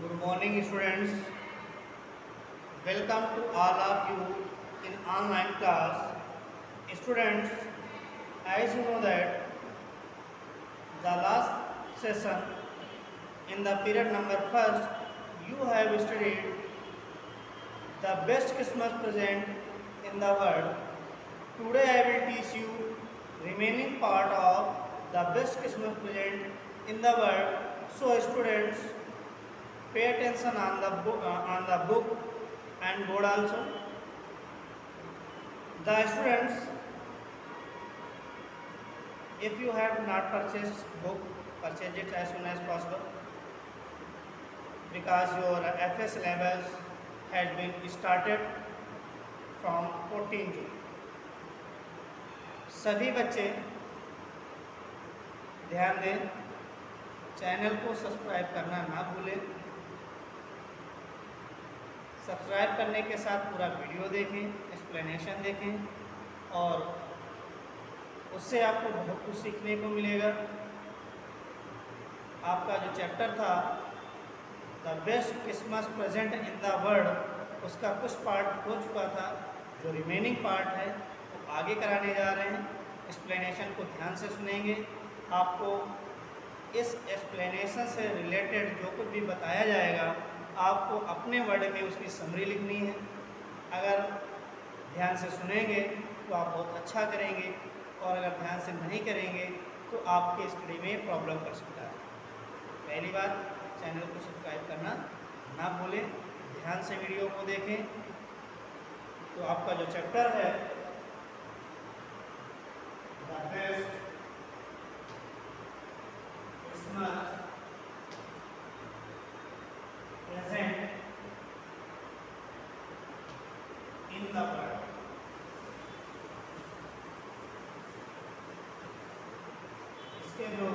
Good morning, students. Welcome to all of you in online class. Students, as you know that the last session in the period number first, you have studied the best Christmas present in the world. Today I will teach you remaining part of the best Christmas present in the world. So students, pay attention on the book and board also. The students, if you have not purchased book, purchase it as soon as possible because your FS syllabus has been started from 14 June. सभी बच्चे ध्यान दें, channel को subscribe करना ना भूलें। Subscribe करने के साथ पूरा वीडियो देखें, एक्सप्लेनेशन देखें और उससे आपको बहुत कुछ सीखने को मिलेगा। आपका जो चैप्टर था the best Christmas present in the world, उसका कुछ पार्ट हो चुका था। जो रिमेनिंग पार्ट है वो आगे कराने जा रहे हैं। एक्सप्लेनेशन को ध्यान से सुनेंगे। आपको इस एक्सप्लेनेशन से रिलेटेड जो कुछ भी बताया जाएगा आपको अपने वर्ड में उसकी समरी लिखनी है। अगर ध्यान से सुनेंगे तो आप बहुत अच्छा करेंगे और अगर ध्यान से नहीं करेंगे तो आपके स्टडी में प्रॉब्लम कर सकता है। पहली बात, चैनल को सब्सक्राइब करना ना भूलें, ध्यान से वीडियो को देखें। तो आपका जो चैप्टर है the best Christmas present in the world, इसके जो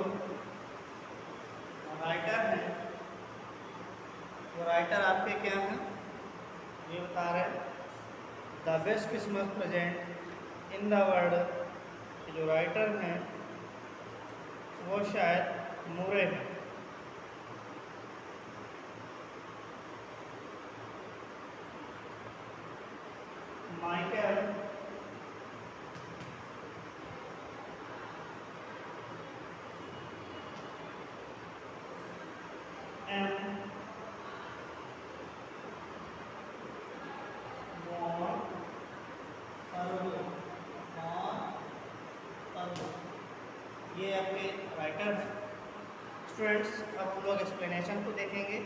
राइटर हैं वो राइटर आपके क्या हैं ये बता रहे हैं। The best Christmas present in the world जो राइटर हैं वो शायद मूरे हैं। माइकल एम ये आपके राइटर हैं। स्टूडेंट्स, अब हम लोग एक्सप्लेनेशन को देखेंगे।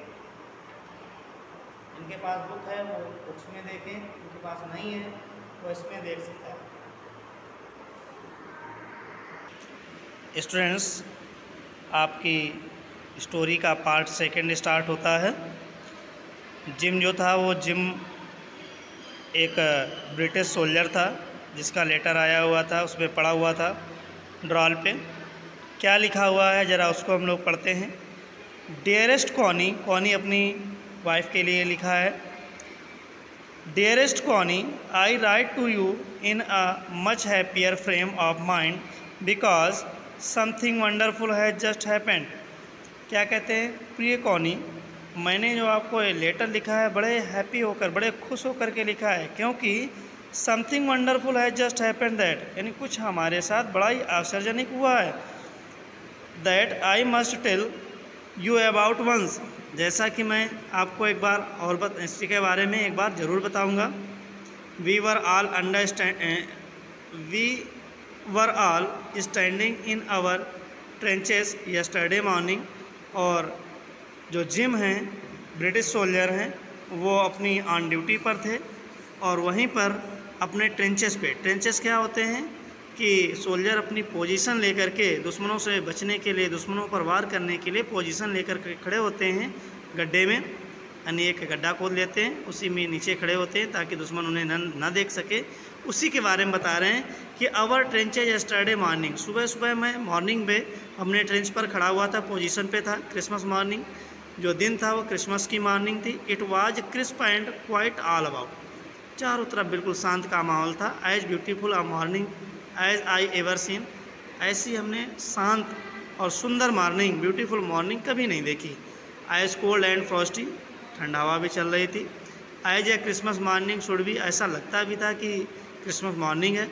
इनके पास बुक है वो बुक्स में देखें, इनके पास नहीं है वो इसमें देख सकता है। स्टूडेंट्स, आपकी स्टोरी का पार्ट सेकंड स्टार्ट होता है। जिम जो था वो जिम एक ब्रिटिश सोल्जर था जिसका लेटर आया हुआ था, उसमें पड़ा हुआ था ड्रॉल पे। क्या लिखा हुआ है ज़रा उसको हम लोग पढ़ते हैं। डियरेस्ट कॉनी, कॉनी अपनी वाइफ के लिए लिखा है। Dearest Connie, I write to you in a much happier frame of mind because something wonderful has just happened. क्या कहते हैं, प्रिय कॉनी, मैंने जो आपको ये लेटर लिखा है बड़े हैप्पी होकर, बड़े खुश होकर के लिखा है, क्योंकि something wonderful has just happened that, यानी कुछ हमारे साथ बड़ा ही आश्चर्यजनक हुआ है। That I must tell you about once, जैसा कि मैं आपको एक बार और इसके बारे में एक बार ज़रूर बताऊंगा। We were all standing in our trenches yesterday morning. और जो जिम हैं, ब्रिटिश सोल्जर हैं, वो अपनी ऑन ड्यूटी पर थे और वहीं पर अपने ट्रेंचेस पे, ट्रेंचेस क्या होते हैं कि सोल्जर अपनी पोजीशन लेकर के दुश्मनों से बचने के लिए, दुश्मनों पर वार करने के लिए पोजीशन लेकर के खड़े होते हैं गड्ढे में, यानी एक गड्ढा खोद लेते हैं, उसी में नीचे खड़े होते हैं ताकि दुश्मन उन्हें न देख सके। उसी के बारे में बता रहे हैं कि आवर ट्रेंचेज यस्टरडे मॉर्निंग, सुबह सुबह मैं मॉर्निंग में हमने ट्रेंच पर खड़ा हुआ था, पोजीशन पे था। क्रिसमस मॉर्निंग, जो दिन था वो क्रिसमस की मॉर्निंग थी। It was crisp and quiet all about, चारों तरफ बिल्कुल शांत का माहौल था। As beautiful a morning as I ever seen, ऐसी हमने शांत और सुंदर मॉर्निंग, ब्यूटीफुल मॉर्निंग कभी नहीं देखी। आइस कोल्ड एंड फ्रॉस्टी, ठंडा हवा भी चल रही थी। As a Christmas morning should भी, ऐसा लगता भी था कि क्रिसमस मॉर्निंग है,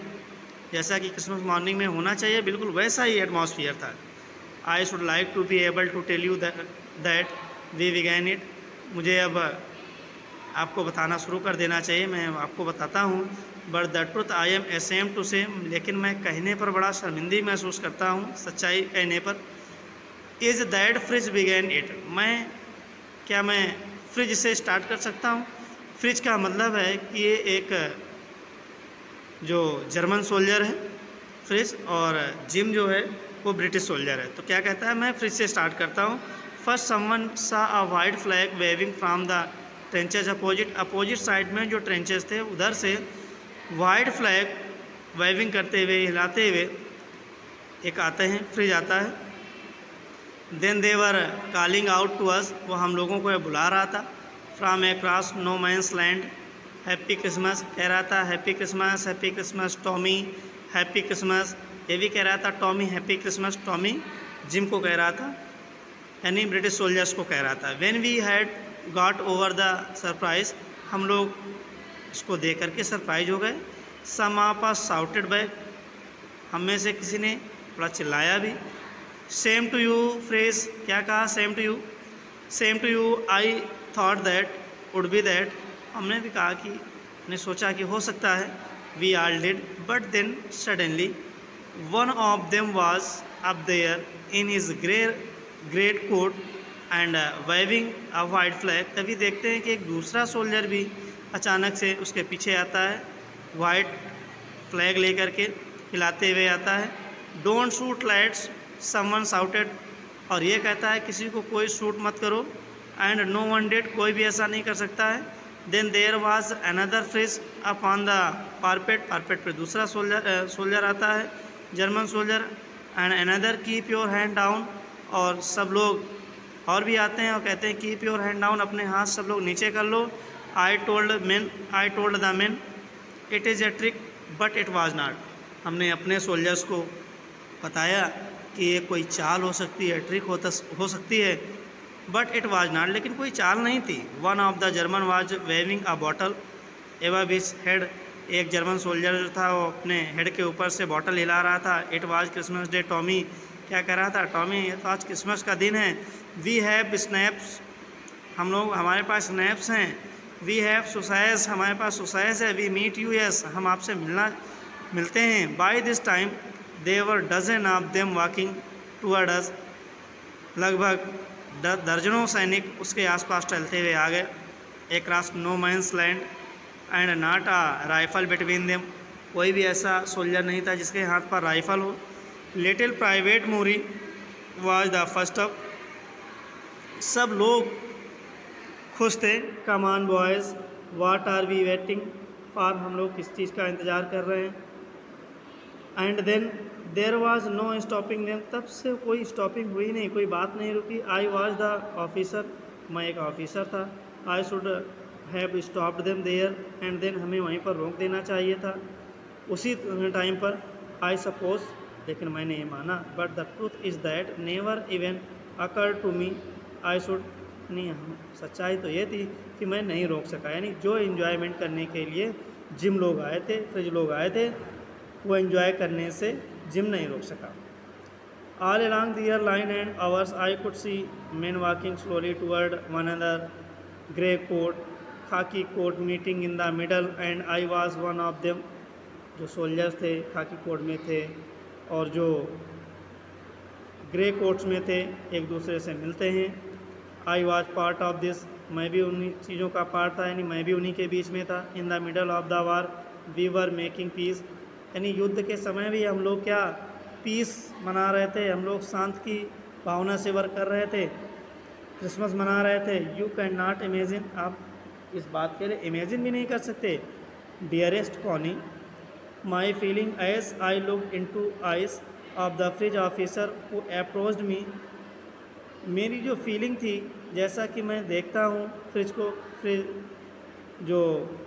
जैसा कि क्रिसमस मॉर्निंग में होना चाहिए, बिल्कुल वैसा ही एटमॉस्फियर था। I should like to be able to tell you that we began it. मुझे अब आपको बताना शुरू कर देना चाहिए, मैं आपको बताता हूँ। But the truth I am ashamed to say, लेकिन मैं कहने पर बड़ा शर्मिंदगी महसूस करता हूँ, सच्चाई कहने पर। Is that fridge began it, क्या मैं फ्रिज से स्टार्ट कर सकता हूँ। फ्रिज का मतलब है कि ये एक जो जर्मन सोल्जर है फ्रिज, और जिम जो है वो ब्रिटिश सोल्जर है। तो क्या कहता है, मैं फ्रिज से स्टार्ट करता हूँ। First someone saw a white flag waving from the trenches opposite side में जो ट्रेंचेस थे उधर से वाइट फ्लैग वेविंग करते हुए, हिलाते हुए एक आते हैं, फ्रिज आता है। Then they were calling out to us, वो हम लोगों को बुला रहा था। From across no man's land, happy Christmas कह रहा था, happy Christmas Tommy, happy Christmas. ये भी कह रहा था Tommy happy Christmas, Tommy Jim को कह रहा था, यानी ब्रिटिश सोल्जर्स को कह रहा था। When we had got over the surprise, हम लोग इसको देख करके सरप्राइज हो गए। Some of us shouted back, हम में से किसी ने थोड़ा चिल्लाया भी। सेम टू यू फ्रेज, क्या कहा, same to you I thought that would be that, हमने भी कहा कि, ने सोचा कि हो सकता है। We all did, but then suddenly one of them was up there in his greatcoat and waving a white flag. तभी देखते हैं कि एक दूसरा सोल्जर भी अचानक से उसके पीछे आता है, वाइट फ्लैग लेकर के हिलाते हुए आता है। Don't shoot lights, someone shouted, और ये कहता है किसी को कोई शूट मत करो। एंड नो वन डिड, कोई भी ऐसा नहीं कर सकता है। Then there was another Fritz upon the parapet पर दूसरा सोल्जर आता है, German soldier. And another keep your hand down, और सब लोग और भी आते हैं और कहते हैं कीप योर हैंड डाउन, अपने हाथ सब लोग नीचे कर लो। I told the man it is a trick but it was not, हमने अपने सोल्जर्स को बताया कि ये कोई चाल हो सकती है, ट्रिक हो सकती है, बट इट वाज नॉट, लेकिन कोई चाल नहीं थी। One of the German was waving a bottle above his head, एक जर्मन सोल्जर जो था वो अपने हेड के ऊपर से बॉटल हिला रहा था। It was Christmas day, Tommy क्या कह रहा था, टॉमी तो आज क्रिसमस का दिन है। वी हैव स्नैप्स, हमारे पास स्नैप्स हैं। वी हैव सुसाइस, हमारे पास सुसाइस है। वी मीट यू, यस, हम आपसे मिलते हैं। By this time there were dozen of them walking toward us, लगभग दर्जनों सैनिक उसके आसपास चलते हुए आ गए। Across no man's land and not a rifle between them, कोई भी ऐसा सोल्जर नहीं था जिसके हाथ पर राइफल हो। Little private Murray was the first up, सब लोग खुश थे। Come on boys what are we waiting for, हम लोग किस चीज़ का इंतज़ार कर रहे हैं। And then there was no stopping them, तब से कोई स्टॉपिंग हुई नहीं, कोई बात नहीं रुकी। आई वाज द ऑफिसर, मैं एक ऑफिसर था। I should have stopped them there and then, हमें वहीं पर रोक देना चाहिए था उसी टाइम पर। आई सपोज, लेकिन मैंने ये माना। But the truth is that never even occur to me I should, नहीं, सच्चाई तो ये थी कि मैं नहीं रोक सका, यानी जो इन्जॉयमेंट करने के लिए जिम लोग आए थे, फ्रिज लोग आए थे, वो एंजॉय करने से जिम नहीं रोक सका। All along the year line and hours I could see men walking slowly toward one another, grey coat, khaki coat meeting in the middle and I was one of them। जो soldiers थे खाकी coat में थे और जो grey quotes में थे एक दूसरे से मिलते हैं। I was part of this, मैं भी उन्हीं चीज़ों का पार्ट था, यानी मैं भी उन्हीं के बीच में था। In the middle of the war we were making peace, यानी युद्ध के समय भी हम लोग क्या पीस मना रहे थे, हम लोग शांत की भावना से वर्क कर रहे थे, क्रिसमस मना रहे थे। यू कैन नॉट इमेजिन, आप इस बात के लिए इमेजिन भी नहीं कर सकते। Dearest Connie my feeling as I look into eyes of the Fritz officer who approached me, मेरी जो फीलिंग थी जैसा कि मैं देखता हूँ फ्रिज को, फ्रिज जो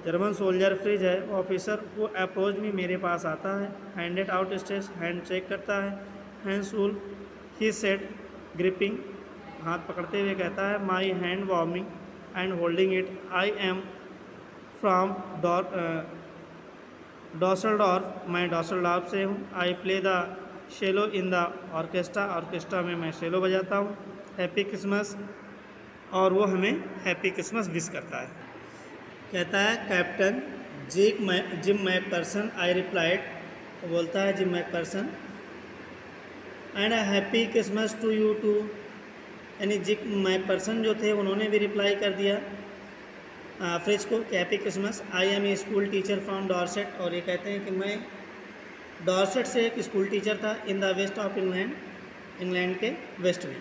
जर्मन सोल्जर फ्रिज है ऑफिसर, वो अप्रोच में मेरे पास आता है। Handed out stage, hand check करता है। हैंड सूल ही सेट ग्रिपिंग, हाथ पकड़ते हुए कहता है, my hand warming and holding it, I am from Dusseldorf, मैं डॉसलडॉर्फ से हूँ। I play the cello in the orchestra, orchestra में मैं शेलो बजाता हूँ। हैप्पी क्रिसमस, और वो हमें हैप्पी क्रिसमस विश करता है। कहता है, captain Jim McPherson, I replied, बोलता है Jim McPherson, and happy Christmas to you too, यानी जिम मैकपर्सन जो थे उन्होंने भी रिप्लाई कर दिया फ्रिज को कि happy Christmas. I am a school teacher from Dorset, और ये कहते हैं कि मैं डॉर्सेट से एक स्कूल टीचर था, in the west of England, England के वेस्ट में।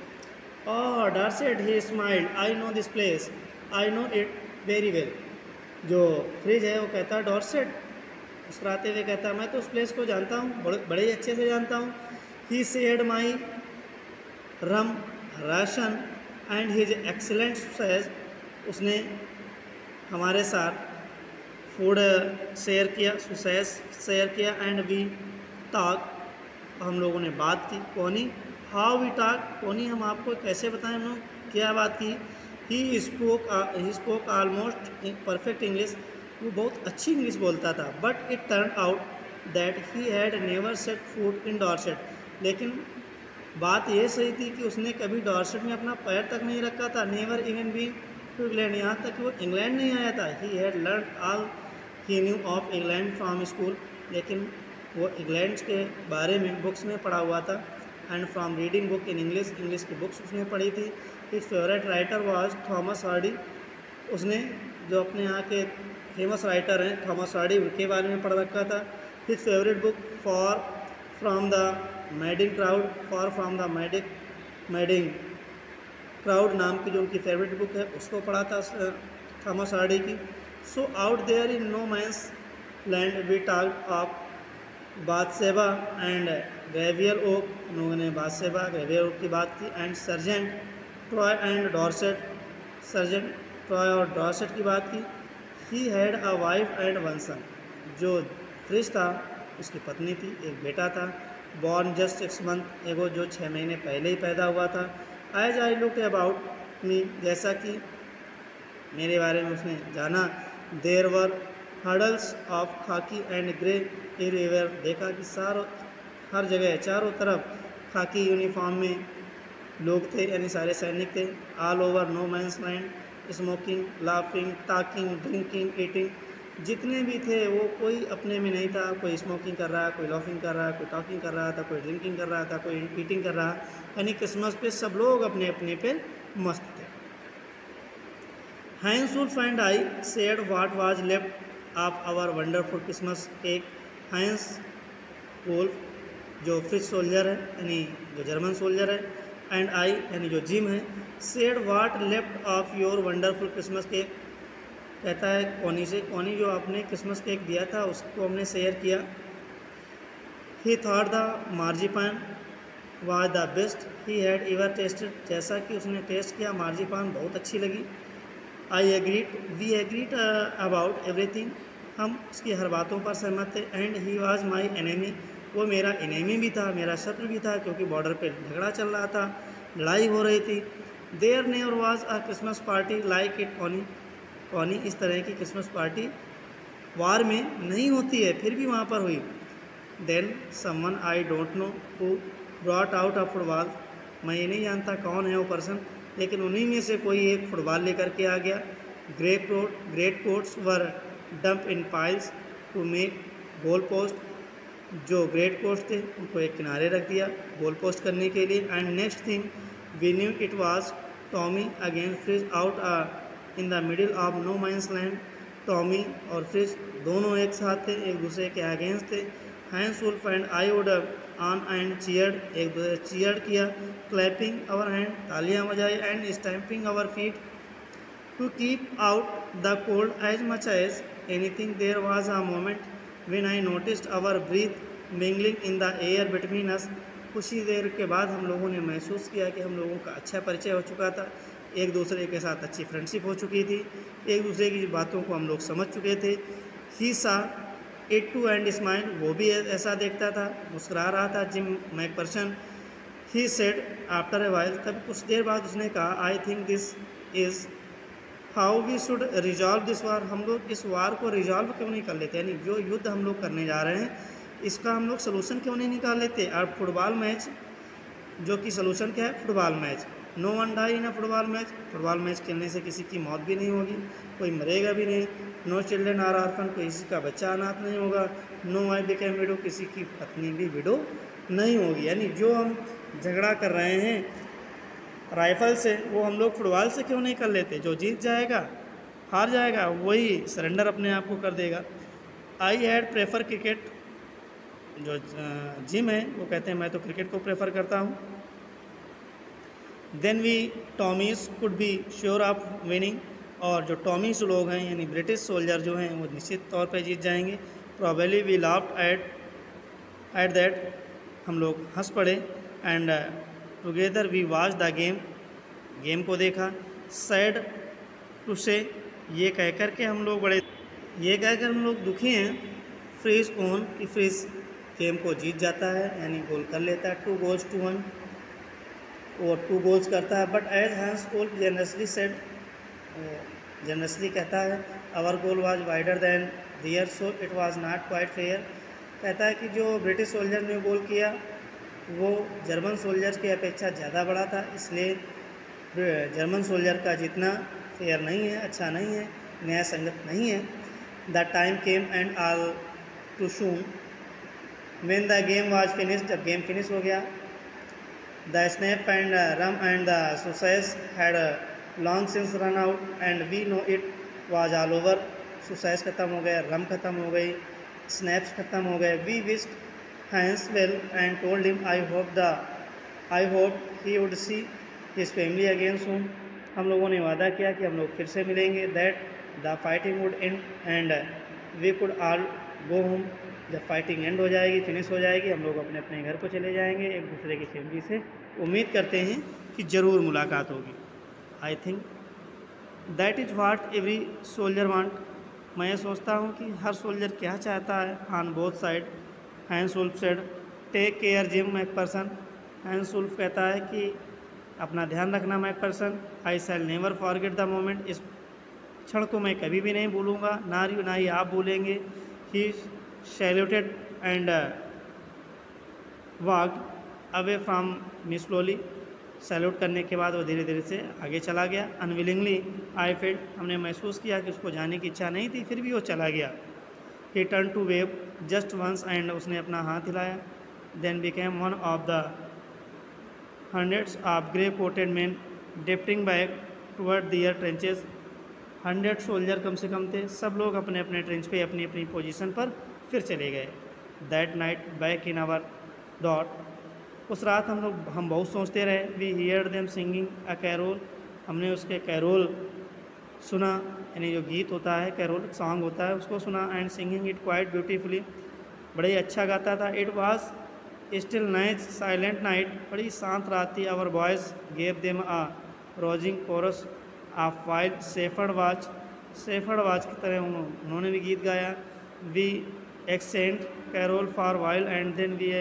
और Dorset, he smiled, I know this place, I know it very well. जो फ्रिज है वो कहता है डॉर्सेट, मुस्कुराते हुए कहता है मैं तो उस प्लेस को जानता हूँ, बड़े ही अच्छे से जानता हूँ। He shared my rum ration and his excellent sausage, उसने हमारे साथ फूड शेयर किया, एंड वी टॉक, हम लोगों ने बात की। कौनी, हाउ वी टॉक, कौनी हम आपको कैसे बताएं हम लोग क्या बात की। He spoke almost perfect English, वो बहुत अच्छी इंग्लिश बोलता था। But it turn out that he had never set foot in Dorset, लेकिन बात ये सही थी कि उसने कभी डॉर्सेट में अपना पैर तक नहीं रखा था। Never even been to England, यहाँ तक कि वो इंग्लैंड नहीं आया था। He had learn all he knew of England from school, लेकिन वो इंग्लैंड के बारे में बुक्स में पढ़ा हुआ था। And from reading book in English, English की बुक्स उसने पढ़ी थी। His favourite writer was Thomas Hardy, उसने जो अपने यहाँ के फेमस राइटर हैं थॉमस हार्डी, उनके बारे में पढ़ रखा था। His favourite book for from the madding crowd नाम की जो उनकी फेवरेट बुक है उसको पढ़ा था थॉमस हार्डी की। So out there in no man's land we talked of Bathsheba and Gabriel Oak, उन्होंने ने बाथशेबा ग्रेवियर ओक की बात की। And Sergeant Troy and Dorset, Sergeant Troy और डॉर्सेट की बात की। He had a wife and one son, जो फ्रिज था उसकी पत्नी थी, एक बेटा था। बॉर्न जस्ट 6 मंथ एगो, जो 6 महीने पहले ही पैदा हुआ था। As I look about me, जैसा कि मेरे बारे में उसने जाना। There were huddles of khaki and grey everywhere, देखा कि हर जगह चारों तरफ खाकी यूनिफॉर्म में लोग थे, यानी सारे सैनिक थे। All over no man's land, smoking, laughing, talking, drinking, eating, जितने भी थे वो कोई अपने में नहीं था। कोई स्मोकिंग कर रहा, कोई लाफिंग कर रहा, कोई टॉकिंग कर रहा था, कोई ड्रिंकिंग कर रहा था, कोई ईटिंग कर रहा, यानी क्रिसमस पे सब लोग अपने अपने पे मस्त थे। Hans Wolf and I said what was left of our wonderful Christmas cake. Hans Wolf जो फ्रिज सोल्जर है, यानी जो जर्मन सोल्जर है, एंड आई यानी जो जिम है, said what left of your wonderful Christmas cake, कहता है कॉनी से, कॉनी जो आपने क्रिसमस केक दिया था उसको हमने शेयर किया। He thought the marzipan was the best he had ever tasted, जैसा कि उसने टेस्ट किया मार्जिपान बहुत अच्छी लगी। I agreed, we agreed about everything, हम उसकी हर बातों पर सहमत थे। And he was my enemy, वो मेरा एनिमी भी था, मेरा शत्रु भी था, क्योंकि बॉर्डर पे झगड़ा चल रहा था, लड़ाई हो रही थी। There never was a Christmas party like it Connie, Connie इस तरह की क्रिसमस पार्टी वार में नहीं होती है, फिर भी वहाँ पर हुई। Then someone I don't know who brought out a football, मैं ये नहीं जानता कौन है वो पर्सन, लेकिन उन्हीं में से कोई एक फुटबॉल लेकर के आ गया। Greatcoats were dumped in piles to make goal post, जो ग्रेट कोट्स थे उनको एक किनारे रख दिया गोल पोस्ट करने के लिए। And next thing we knew it was Tommy again Fritz out in the middle of no man's land, Tommy और फ्रिज दोनों एक साथ थे, एक दूसरे के अगेंस्ट थे। Hans Wolf and I would on and cheered, एक दूसरे चीयर किया, क्लैपिंग आवर हैंड, तालियां बजाई, एंड stamping our feet to keep out the cold as much as anything. There was a moment when I noticed our breath mingling in the air between us, कुछ ही देर के बाद हम लोगों ने महसूस किया कि हम लोगों का अच्छा परिचय हो चुका था, एक दूसरे के साथ अच्छी फ्रेंडशिप हो चुकी थी, एक दूसरे की बातों को हम लोग समझ चुके थे। ही सा इट टू एंड स्माइल, वो भी ऐसा देखता था, मुस्कुरा रहा था Jim McPherson. He said after a while, तब कुछ देर बाद उसने कहा, I think this is how we should resolve this war, हम लोग इस वार को रिजॉल्व क्यों नहीं कर लेते, यानी जो युद्ध हम लोग करने जा रहे हैं इसका हम लोग सलूशन क्यों नहीं निकाल लेते। और फुटबॉल मैच, जो कि सलूशन क्या है, football match, no one die in a football match, football match खेलने से किसी की मौत भी नहीं होगी, कोई मरेगा भी नहीं। नो चिल्ड्रन आर ऑर्फन, किसी का बच्चा अनाथ नहीं होगा। नो वाइफ बिकेम विडो, किसी की पत्नी भी विडो नहीं होगी। यानी जो हम झगड़ा कर रहे हैं राइफल से, वो हम लोग फुटबॉल से क्यों नहीं कर लेते। जो जीत जाएगा, हार जाएगा, वही सरेंडर अपने आप को कर देगा। आई हैड प्रेफर क्रिकेट, जो जिम है वो कहते हैं मैं तो क्रिकेट को प्रेफर करता हूँ। Then we Tommies could be sure of winning, और जो टॉमीज लोग हैं यानी ब्रिटिश सोल्जर जो हैं वो निश्चित तौर पे जीत जाएंगे। Probably we laughed at that, हम लोग हंस पड़े। And together we watch the game, game को देखा। सैड टू से, ये कहकर के हम लोग दुखी हैं। फ्रीज ओन, कि फ्रीज गेम को जीत जाता है यानी गोल कर लेता है। 2 goals to 1, वो 2 goals करता है। But as Hans Wolf generously said, generously कहता है, our goal was wider than their so it was not quite fair, कहता है कि जो ब्रिटिश सोल्जर ने गोल किया वो जर्मन सोल्जर की अपेक्षा ज़्यादा बड़ा था, इसलिए जर्मन सोल्जर का जीतना फेयर नहीं है, अच्छा नहीं है, न्याय संगत नहीं है। The time came and all too soon when the game was finish, जब गेम फिनिश हो गया। The schnapps and rum and the sausages had long since run out and we know it was all over, sausages ख़त्म हो गया, रम ख़त्म हो गई, snaps ख़त्म हो गए। We wished Hans well and told him I hope he would see his family again soon, हम लोगों ने वादा किया कि हम लोग फिर से मिलेंगे। That the fighting would end and we could all go home, जब फाइटिंग एंड हो जाएगी, फिनिश हो जाएगी, हम लोग अपने अपने घर को चले जाएंगे, एक दूसरे की फैमिली से उम्मीद करते हैं कि ज़रूर मुलाकात होगी। I think that is what every soldier want, मैं ये सोचता हूँ कि हर सोल्जर क्या चाहता है। On both side, Hans Wolf said, take care Jim McPherson, Hans Wolf कहता है कि अपना ध्यान रखना McPherson. I shall never forget the moment, इस क्षण को मैं कभी भी नहीं भूलूंगा, ना ही आप भूलेंगे। He saluted and walked away from me slowly, salute करने के बाद वो धीरे धीरे से आगे चला गया। अनविलिंगली आई फेल्ट, हमने महसूस किया कि उसको जाने की इच्छा नहीं थी, फिर भी वो चला गया। He turn to wave just once and, उसने अपना हाथ हिलाया। Then became one of the hundreds of grey coated men drifting back toward their trenches, 100 soldier कम से कम थे, सब लोग अपने अपने ट्रेंच पे अपनी अपनी पोजीशन पर फिर चले गए। That night back in our dot, उस रात हम बहुत सोचते रहे। We hear them singing a carol, हमने उसके कैरोल सुना, यानी जो गीत होता है कैरोल सॉन्ग होता है उसको सुना। And singing it quite beautifully, बड़ा ही अच्छा गाता था। It was still night silent night, बड़ी शांत रात थी। Our boys gave them a rousing chorus of while shepherd watch की तरह उन्होंने भी गीत गाया। We exchanged carol for while and then we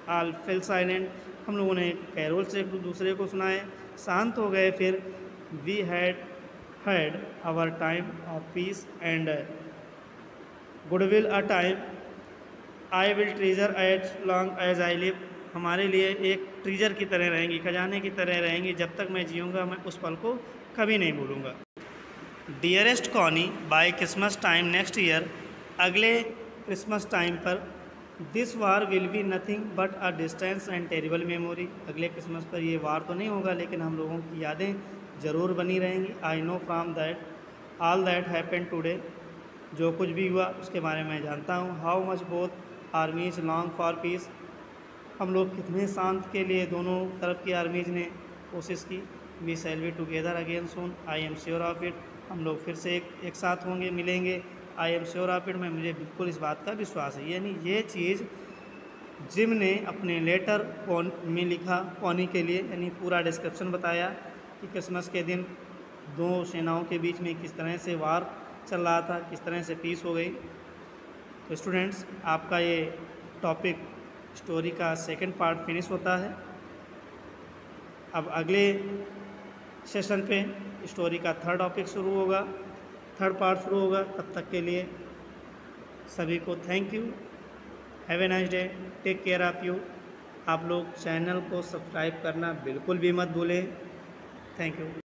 all fell silent, हम लोगों ने कैरोल से एक दूसरे को सुनाए, शांत हो गए। फिर we had our time of peace and goodwill a time I will treasure as long as I live, हमारे लिए एक ट्रीजर की तरह रहेंगी, खजाने की तरह रहेंगी, जब तक मैं जीऊँगा मैं उस पल को कभी नहीं भूलूँगा। Dearest Connie, by Christmas time next year, अगले क्रिसमस टाइम पर, this war will be nothing but a distance and terrible memory, अगले क्रिसमस पर ये वार तो नहीं होगा लेकिन हम लोगों की यादें ज़रूर बनी रहेंगी। I know from that all that happen today, जो कुछ भी हुआ उसके बारे में जानता हूँ। How much both आर्मीज long for piece, हम लोग कितने शांत के लिए दोनों तरफ की आर्मीज ने कोशिश की। We shall be together again soon, I am sure of it, हम लोग फिर से एक साथ होंगे, मिलेंगे। I am sure of it, मैं मुझे बिल्कुल इस बात का विश्वास है। यानी ये चीज़ जिम ने अपने लेटर में लिखा कॉनी के लिए, यानी पूरा डिस्क्रिप्शन बताया कि क्रिसमस के दिन दो सेनाओं के बीच में किस तरह से वार चल रहा था, किस तरह से पीस हो गई। तो स्टूडेंट्स, आपका ये टॉपिक स्टोरी का सेकंड पार्ट फिनिश होता है। अब अगले सेशन पे स्टोरी का थर्ड पार्ट शुरू होगा। तब तक के लिए सभी को thank you, have a nice day, take care of you. आप लोग चैनल को सब्सक्राइब करना बिल्कुल भी मत भूलें। Thank you.